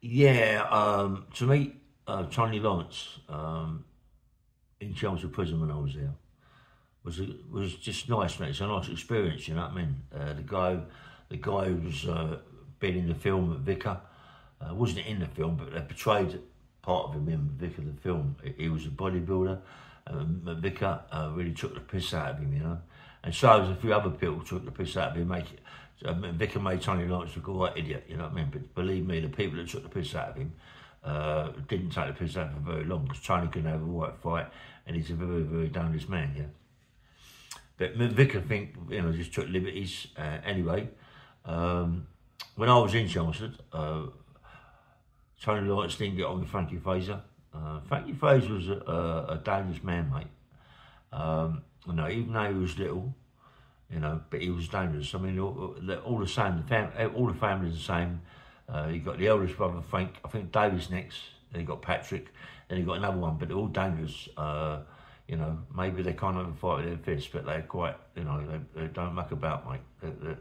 Yeah, to meet Tony Lawrence in Chelmsford Prison when I was there was just nice, mate. It's a nice experience, you know what I mean? The guy who's been in the film, Vicar, wasn't in the film, but they portrayed part of him in Vicar the film. He was a bodybuilder. Vicar really took the piss out of him, you know. And so as a few other people took the piss out of him, Vicar made Tony Lawrence look a right idiot, you know what I mean? But believe me, the people that took the piss out of him didn't take the piss out for very long, because Tony couldn't have a right fight, and he's a very, very dangerous man, yeah. But Vicar, just took liberties. Anyway, when I was in Chelmsford, Tony Lawrence didn't get on with Frankie Fraser. Frankie Fraser was a dangerous man, mate. Even though he was little, but he was dangerous. I mean, all the same, all the families the same. You got the eldest brother, Frank. I think David's next. Then you got Patrick. Then you got another one, but they're all dangerous. Maybe they can't have a fight with their fists, but they're quite, they don't muck about, mate.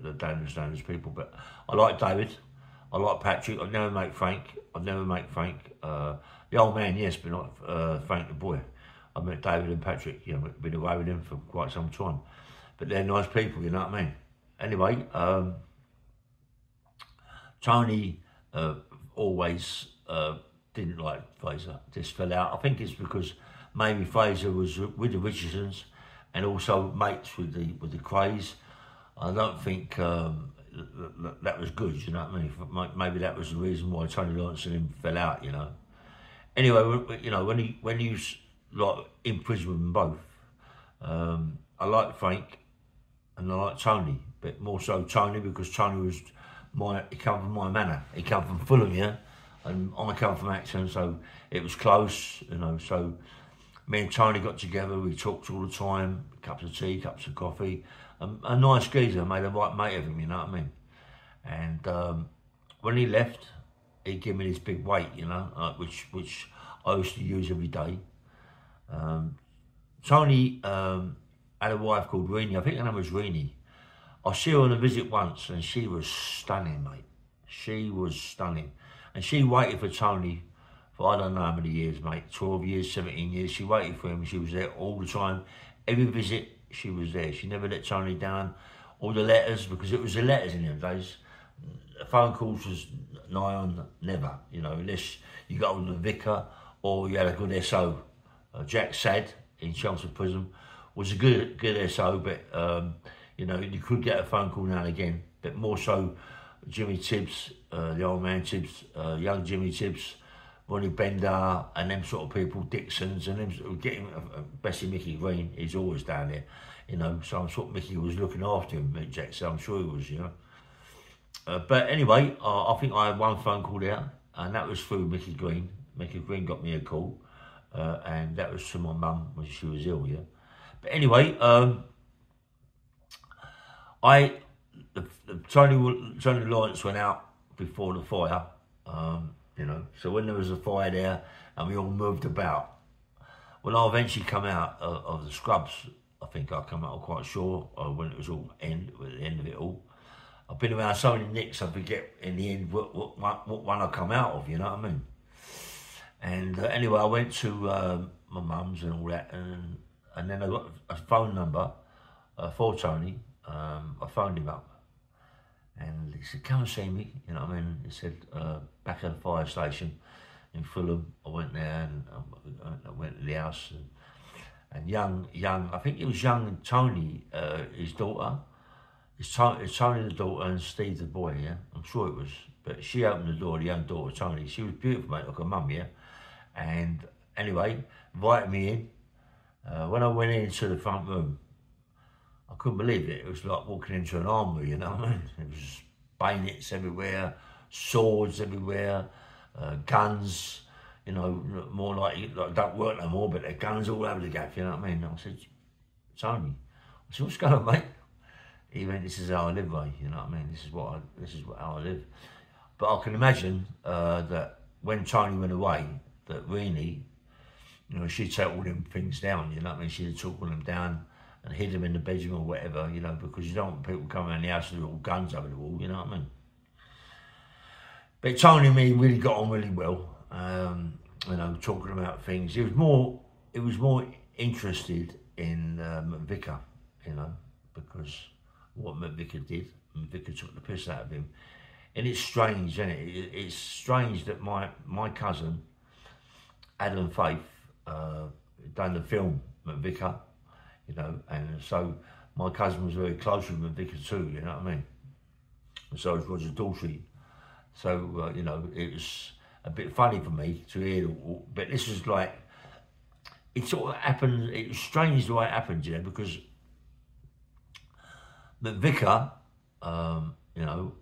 They're dangerous people. But I like David. I like Patrick. I'd never make Frank. The old man, yes, but not Frank the boy. I met David and Patrick. Been away with them for quite some time. But they're nice people, you know what I mean? Anyway, Tony always didn't like Fraser. Just fell out. I think it's because maybe Fraser was with the Richardsons and also mates with the Crays. I don't think that was good, you know what I mean? Maybe that was the reason why Tony Lawrence and him fell out, you know. Anyway, when he was like in prison with them both, I liked Frank and I liked Tony, but more so Tony, because Tony was he come from my manor. He come from Fulham, yeah, and I come from Acton, so it was close, so me and Tony got together, we talked all the time, cups of tea, cups of coffee. A nice geezer, made a right mate of him, you know what I mean? And when he left, he gave me this big weight, which I used to use every day. Tony had a wife called Reenie. I think her name was Reenie. I saw her on a visit once, and she was stunning, mate. She was stunning. And she waited for Tony for I don't know how many years, mate. 12 years, 17 years. She waited for him. She was there all the time. Every visit, she was there. She never let Tony down. All the letters, because it was the letters in them days. Phone calls was nigh on never, unless you got on the vicar or you had a good SO. Jack Sad in Chelmsford Prison was a good SO, but you could get a phone call now and again. But more so, Jimmy Tibbs, the old man Tibbs, young Jimmy Tibbs, Ronnie Bender, and them sort of people, Dixons, and them sort of getting Bessie Mickey Green. He's always down there, So I'm sure Mickey was looking after him, Jack. So I'm sure he was, But anyway, I think I had one phone call out, and that was through Mickey Green. Mickey Green got me a call, and that was to my mum when she was ill, yeah. But anyway, Tony Lawrence went out before the fire, so when there was a fire there and we all moved about, when I eventually come out of the scrubs, I think I come out, I'm quite sure, when it was all at the end of it all. I've been around so many nicks, I forget in the end what one I come out of, you know what I mean? And anyway, I went to my mum's and all that, and then I got a phone number for Tony. I phoned him up, and he said, come and see me, you know what I mean? He said, back at the fire station in Fulham. I went there, and I went to the house, and young, I think it was young Tony, his daughter. It's Tony the daughter and Steve the boy, yeah? I'm sure it was. But she opened the door, the young daughter, Tony. She was beautiful, mate, like a mum, yeah? And anyway, invited me in. When I went into the front room, I couldn't believe it. It was like walking into an armoury, you know what I mean? It was bayonets everywhere, swords everywhere, guns, more like don't work no more, but the guns all over the gaff, you know what I mean? I said, Tony, I said, what's going on, mate? He went, this is how I live, mate, you know what I mean? This is how I live. But I can imagine that when Tony went away, that Reenie, she'd take all them things down, you know what I mean? She'd took all them down and hid them in the bedroom or whatever, because you don't want people coming around the house with all guns over the wall, you know what I mean? But Tony and me really got on really well. You know, talking about things. He was more interested in McVicker, you know, because what McVicker did, McVicker took the piss out of him. And it's strange, isn't it? It's strange that my cousin, Adam Faith, done the film McVicker, you know, and so my cousin was very close with McVicker too, you know what I mean? And so was Roger Daltrey. So, you know, it was a bit funny for me to hear, but this was like, it sort of happened, it was strange the way it happened, you know, because McVicker, you know,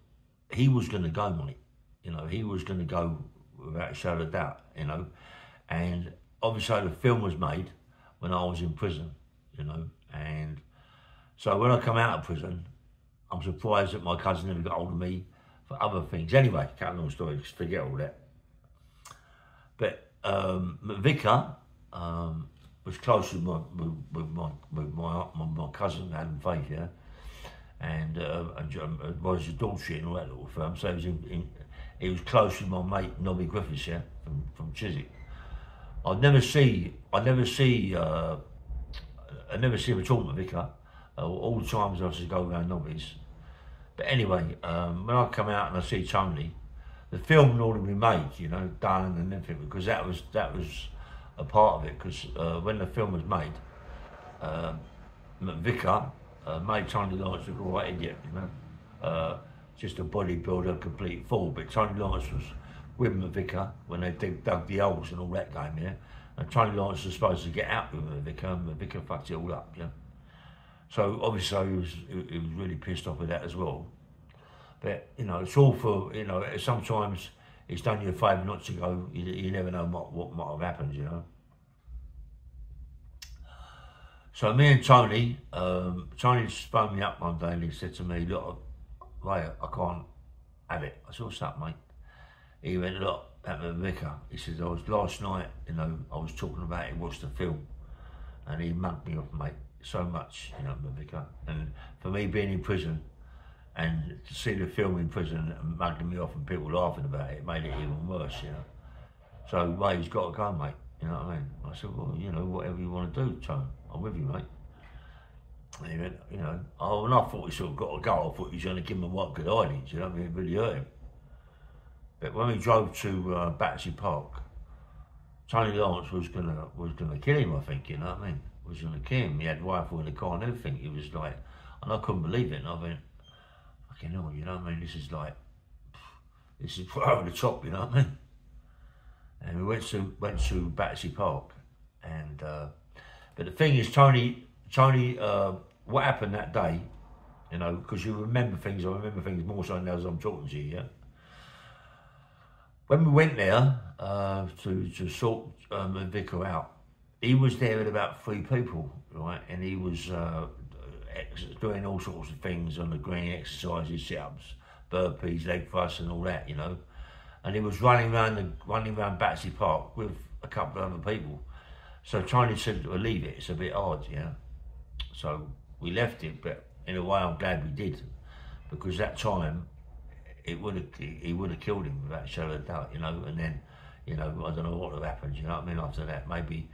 he was going to go, mate. You know, he was going to go without a shadow of doubt, you know. And obviously the film was made when I was in prison, you know. And so when I come out of prison, I'm surprised that my cousin never got hold of me for other things. Anyway, cut a long story, just forget all that. But McVicker was close with my cousin, Adam Faith, yeah. And Roger Daltrey and all that little firm. So he was close with my mate Nobby Griffiths, yeah, from Chiswick. I never see him at all, McVicker. All the times I used to go around Nobby's. But anyway, when I come out and I see Tony, the film had already been made, you know, done and everything, because that was a part of it. Because when the film was made, McVicker made Tony Lawrence look a right idiot, you know, just a bodybuilder, complete fool. But Tony Lawrence was with McVicker when they dug the holes and all that game, yeah. And Tony Lawrence was supposed to get out with McVicker, and McVicker fucked it all up, yeah. So obviously he was really pissed off with that as well. But you know, it's all for, you know, sometimes it's done you a favour not to go. You never know what might have happened, you know. So me and Tony, Tony just phoned me up one day and he said to me, look, Ray, I can't have it. I said, what's up, mate? He went, look, at McVicker. He said, last night, you know, I was talking about it, watched the film, and he mugged me off, mate, so much, you know, McVicker. And for me being in prison, and to see the film in prison and mugging me off and people laughing about it, made it even worse, you know. So Ray's got to go, mate, you know what I mean? I said, well, you know, whatever you want to do, Tony, I'm with you, mate. And he went, you know, oh, and I thought he sort of got to go. I thought he was going to give him a what good idea, you know what I mean? It really hurt him. But when we drove to Battersea Park, Tony Lawrence was gonna kill him, I think, you know what I mean? Was gonna kill him. He had rifle in the car and everything. He was like, and I couldn't believe it. And I went, fucking hell, you know what I mean? This is over the top, you know what I mean? And we went to Battersea Park, and but the thing is, Tony, what happened that day, you know, because you remember things. I remember things more so now as I'm talking to you, yeah. When we went there to sort McVicker out, he was there with about 3 people, right? And he was doing all sorts of things on the green, exercises, sit-ups, burpees, leg thrusts, and all that, you know. And he was running around Battersea Park with a couple of other people. So Tony said, well, leave it. It's a bit odd, you know. So we left it, but in a way, I'm glad we did, because that time, he would have killed him without a shadow of doubt, you know. And then, you know, I don't know what would have happened, you know what I mean, after that. Maybe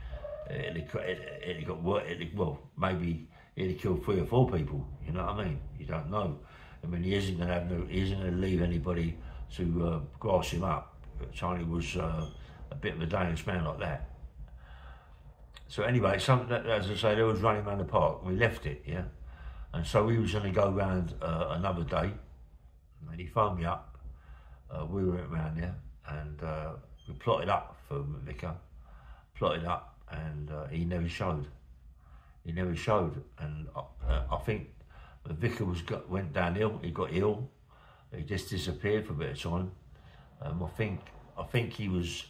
it got worse, well, maybe he'd have killed 3 or 4 people, you know what I mean? You don't know. I mean, he isn't going to leave anybody to grass him up. But Tony was a bit of a dangerous man like that. So anyway, as I say, they was running around the park. We left it, yeah. And so we was going to go round another day. And he phoned me up. We went round there, and we plotted up for McVicker. Plotted up, and he never showed. He never showed, and I think McVicker went downhill. He got ill. He just disappeared for a bit of time. I think he was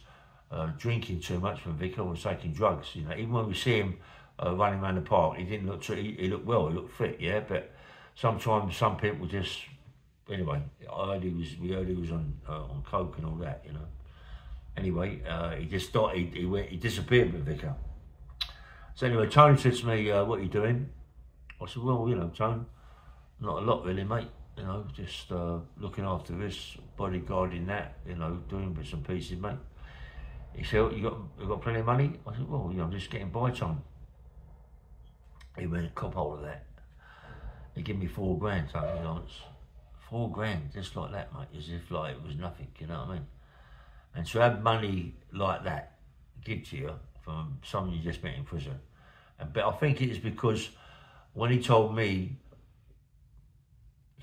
drinking too much. McVicker was taking drugs. You know, even when we see him running around the park, he didn't look. He looked well. He looked fit. Yeah, but sometimes some people just. Anyway, we heard he was on coke and all that, you know. Anyway, he just thought he disappeared with McVicker. So anyway, Tony said to me, what are you doing? I said, well, you know, Tony, not a lot really, mate. you know, just looking after this, bodyguarding that, you know, doing bits and pieces, mate. He said, you got plenty of money? I said, well, you know, I'm just getting by, Tom. He went, cop hold of that. He gave me $4 grand, Tony Lawrence. $4 grand, just like that, mate, as if like it was nothing, you know what I mean? And to have money like that give to you from someone you just met in prison. But I think it is because when he told me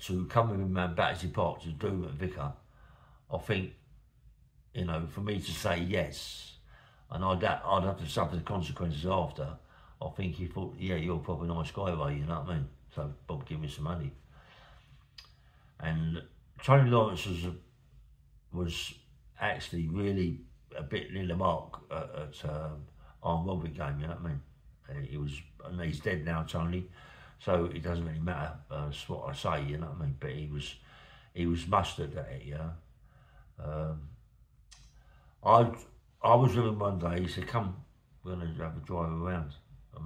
to come with him around Battersea Park to do at Vicar, I think, you know, for me to say yes, and I'd have to suffer the consequences after, I think he thought, yeah, you're a proper nice guy, right? You know what I mean? So Bob, give me some money. And Tony Lawrence was actually really a bit near the mark at armed robbery game, you know what I mean? And he's dead now, Tony, so it doesn't really matter what I say, you know what I mean? But he was mustard at it, you know. I was with him one day. He said, "Come, we're gonna have a drive around. I'm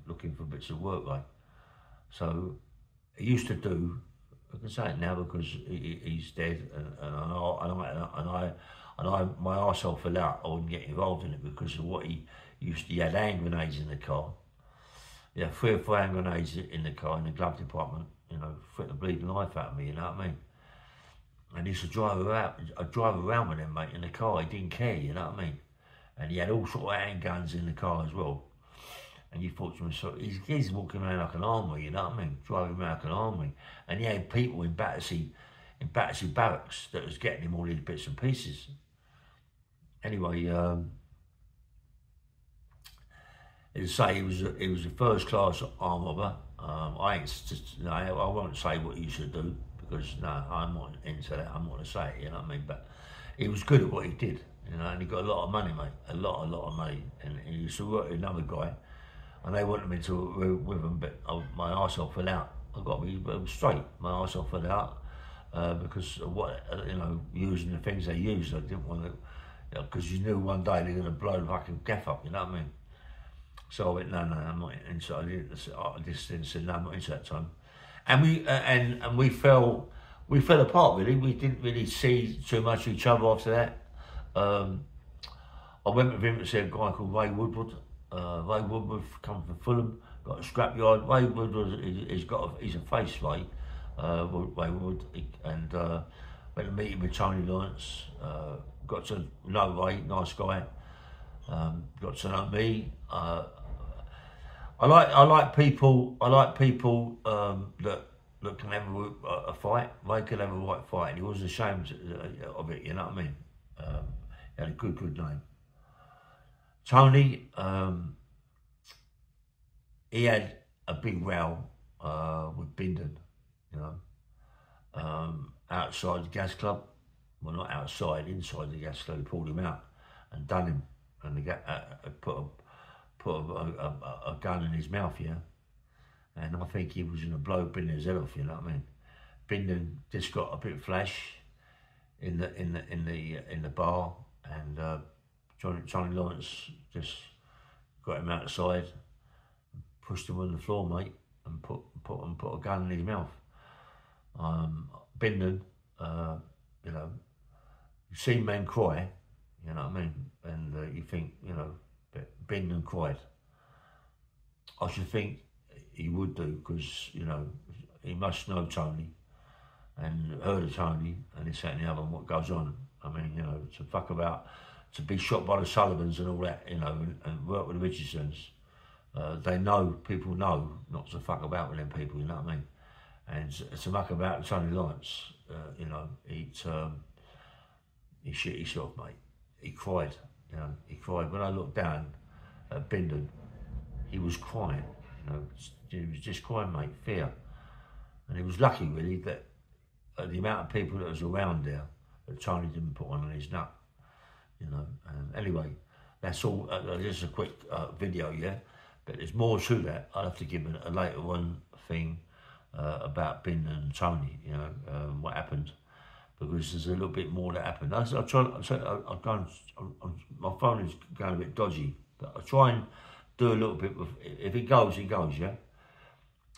looking for bits of work, like." So he used to do. I can say it now because he's dead, and my arsehole fell out. I wouldn't get involved in it because of what he used to. He had hand grenades in the car. He had 3 or 4 hand grenades in the car in the glove department. You know, threatened the bleeding life out of me. You know what I mean? And he used to drive around with him, mate, in the car. He didn't care, you know what I mean? And he had all sort of handguns in the car as well. And you thought to himself, he's walking around like an army, you know what I mean? Driving around like an army. And he had people in Battersea barracks that was getting him all these bits and pieces. Anyway, as I say, he was a first class arm robber. I won't say what you should do, because no, I'm not into that. I'm not going to say it, you know what I mean? But he was good at what he did, you know, and he got a lot of money, mate, a lot of money. And he used to work with another guy, and they wanted me to with him, but my arsehole fell out. I got to be straight. My arsehole fell out because of what, you know, using the things they used. I didn't want to, because you knew one day they're going to blow the fucking gaff up, you know what I mean? So I went, no, I'm not into it. I just said, no, I'm not into that, Tom. And we fell apart, really. We didn't really see too much of each other after that. I went with him to see a guy called Ray Woodward. Ray Woodward come from Fulham, got a scrapyard. Ray Woodward, he's a face, Ray. Ray Woodward, and went to meet him with Tony Lawrence. Got to know Ray, nice guy. Got to know me. I like people that can have a fight. Ray could have a right fight, and he wasn't ashamed of it. You know what I mean? He had a good name. Tony, he had a big row with Bindon, you know, outside the gas club. Well, not outside, inside the gas club. He pulled him out and done him, and they put a gun in his mouth, yeah. And I think he was going to blow Bindon's head off, you know what I mean? Bindon just got a bit flash in the bar, and Johnny Lawrence just got him outside, pushed him on the floor, mate, and put a gun in his mouth. Bindon, you know, you see men cry, you know what I mean? And you think, you know, Bindon cried. I should think he would do, because, you know, he must know Tony and heard of Tony and this, that and the other, and what goes on. I mean, you know, to be shot by the Sullivans and all that, you know, and work with the Richardsons. People know not to fuck about with them people, you know what I mean? And to muck about with Tony Lawrence, you know, he shit himself, mate. He cried, you know, When I looked down at Bindon, he was crying, you know, he was just crying, mate, fear. And he was lucky, really, that the amount of people that was around there, that Tony didn't put one on his nut, you know. Anyway, that's all, just a quick video, yeah? But there's more to that. I'll have to give a later on thing about Bindon and Tony, you know, what happened, because there's a little bit more that happened. My phone is going a bit dodgy, but I'll try and do a little bit with, if it goes, yeah?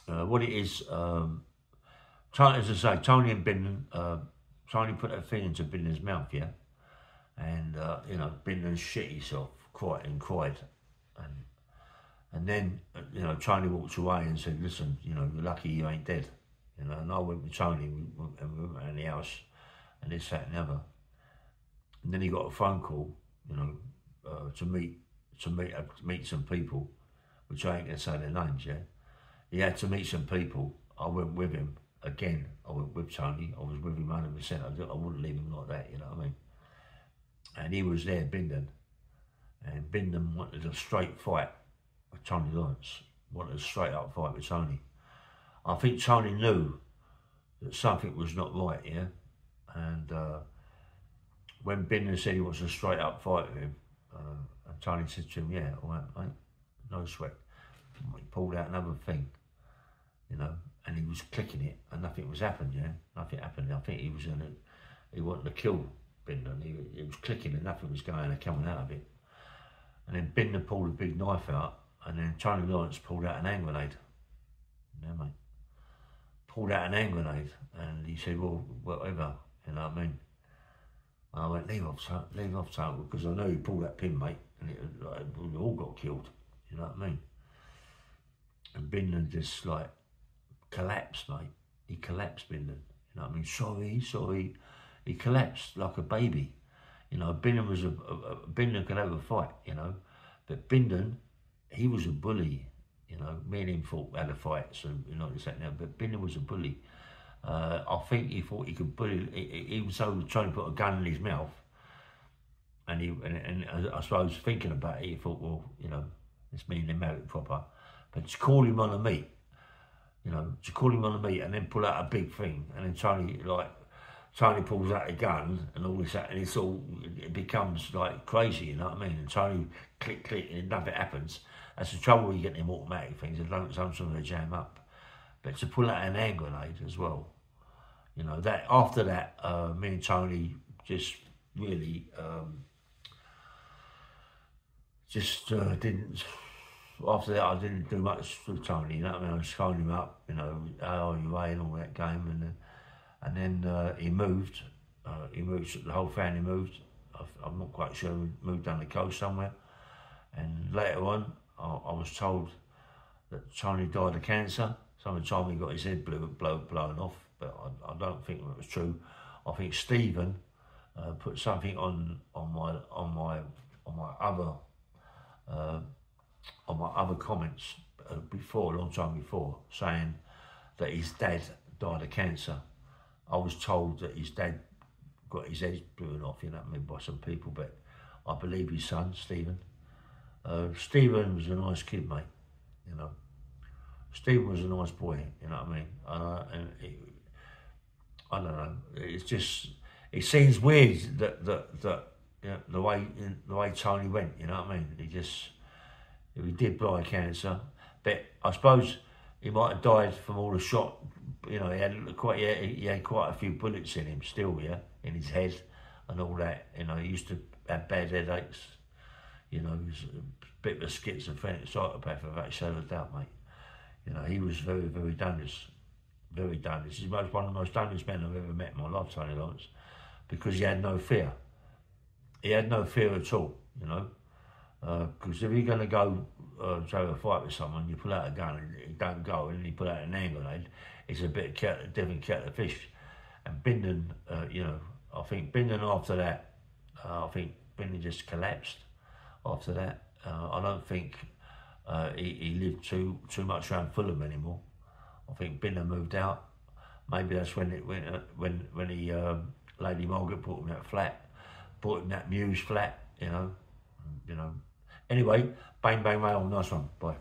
What it is, Tony, as I say, Tony and Bindon, Tony put that thing into Bindon's mouth, yeah? And, you know, Bindon shit himself, cried. And then, you know, Tony walked away and said, listen, you know, you're lucky you ain't dead. You know, and I went with Tony and we went around the house and this, that and the other. And then he got a phone call, you know, to meet some people, which I ain't gonna say their names, yeah? He had to meet some people. I went with him. Again, I went with Tony. I was with him 100%. I wouldn't leave him like that, you know what I mean? And he was there, Bindon. And Bindon wanted a straight fight with Tony Lawrence. Wanted a straight up fight with Tony. I think Tony knew that something was not right, yeah? And when Bindon said he wants a straight up fight with him, and Tony said to him, yeah, all right, mate, no sweat. He pulled out another thing, you know, and he was clicking it and nothing was happening, yeah? Nothing happened. I think he wanted to kill Bindon. He was clicking and nothing was going and coming out of it. And then Bindon pulled a big knife out and then Tony Lawrence pulled out an hand grenade. Yeah, mate. Pulled out an hand grenade and he said, well, whatever, you know what I mean? And I went, leave off, son, because I know you pulled that pin, mate, and we all got killed, you know what I mean? And Bindon just like collapsed, mate. He collapsed, Bindon, you know what I mean? Sorry. He collapsed like a baby. You know, Bindon could have a fight, you know, but Bindon, he was a bully, you know. Me and him had a fight, so you know this that now. But Bindon was a bully. I think he thought he could bully. He was so trying to put a gun in his mouth, and I suppose thinking about it, he thought, well, you know, it's me and him out proper. But to call him on the meat, you know, to call him on the meat and then pull out a big thing, and then Tony pulls out a gun and all this, and it becomes like crazy, you know what I mean? And Tony click, and nothing happens. That's the trouble when you get them automatic things, sometimes they jam up. But to pull out an hand grenade as well, you know, that after that, me and Tony just really didn't. After that, I didn't do much with Tony. You know what I mean? I was phoning him up, you know, how are you, and all that game, and then he moved. The whole family moved. I'm not quite sure. We moved down the coast somewhere, and later on, I was told that Tony died of cancer. Someone told me he got his head blown off, but I don't think that was true. I think Stephen put something on my other comments a long time before, saying that his dad died of cancer. I was told that his dad got his head blown off, you know what I mean, by some people, but I believe his son, Stephen. Stephen was a nice kid, mate, you know. Stephen was a nice boy, you know what I mean? I don't know. It's just, it seems weird that you know, the way Tony went, you know what I mean? He did die of cancer, but I suppose he might have died from all the shot. You know, he had quite a few bullets in him still, yeah, in his head and all that. You know, he used to have bad headaches. You know, he was a bit of a schizophrenic psychopath, without a shadow of doubt, mate. You know, he was very, very dangerous. Very dangerous. He's one of the most dangerous men I've ever met in my life, Tony Lawrence, because he had no fear. He had no fear at all, you know. Because if you're going to go to have a fight with someone, you pull out a gun and you don't go, and you pull out an hand grenade, it's a bit different kettle of fish. And Bindon, you know, I think Bindon after that, I think Bindon just collapsed after that. I don't think he lived too much around Fulham anymore. I think Bindon moved out. Maybe that's when he Lady Margaret bought him that flat, bought him that Muse flat, you know. Anyway, bang, bang, rail, nice one, bye.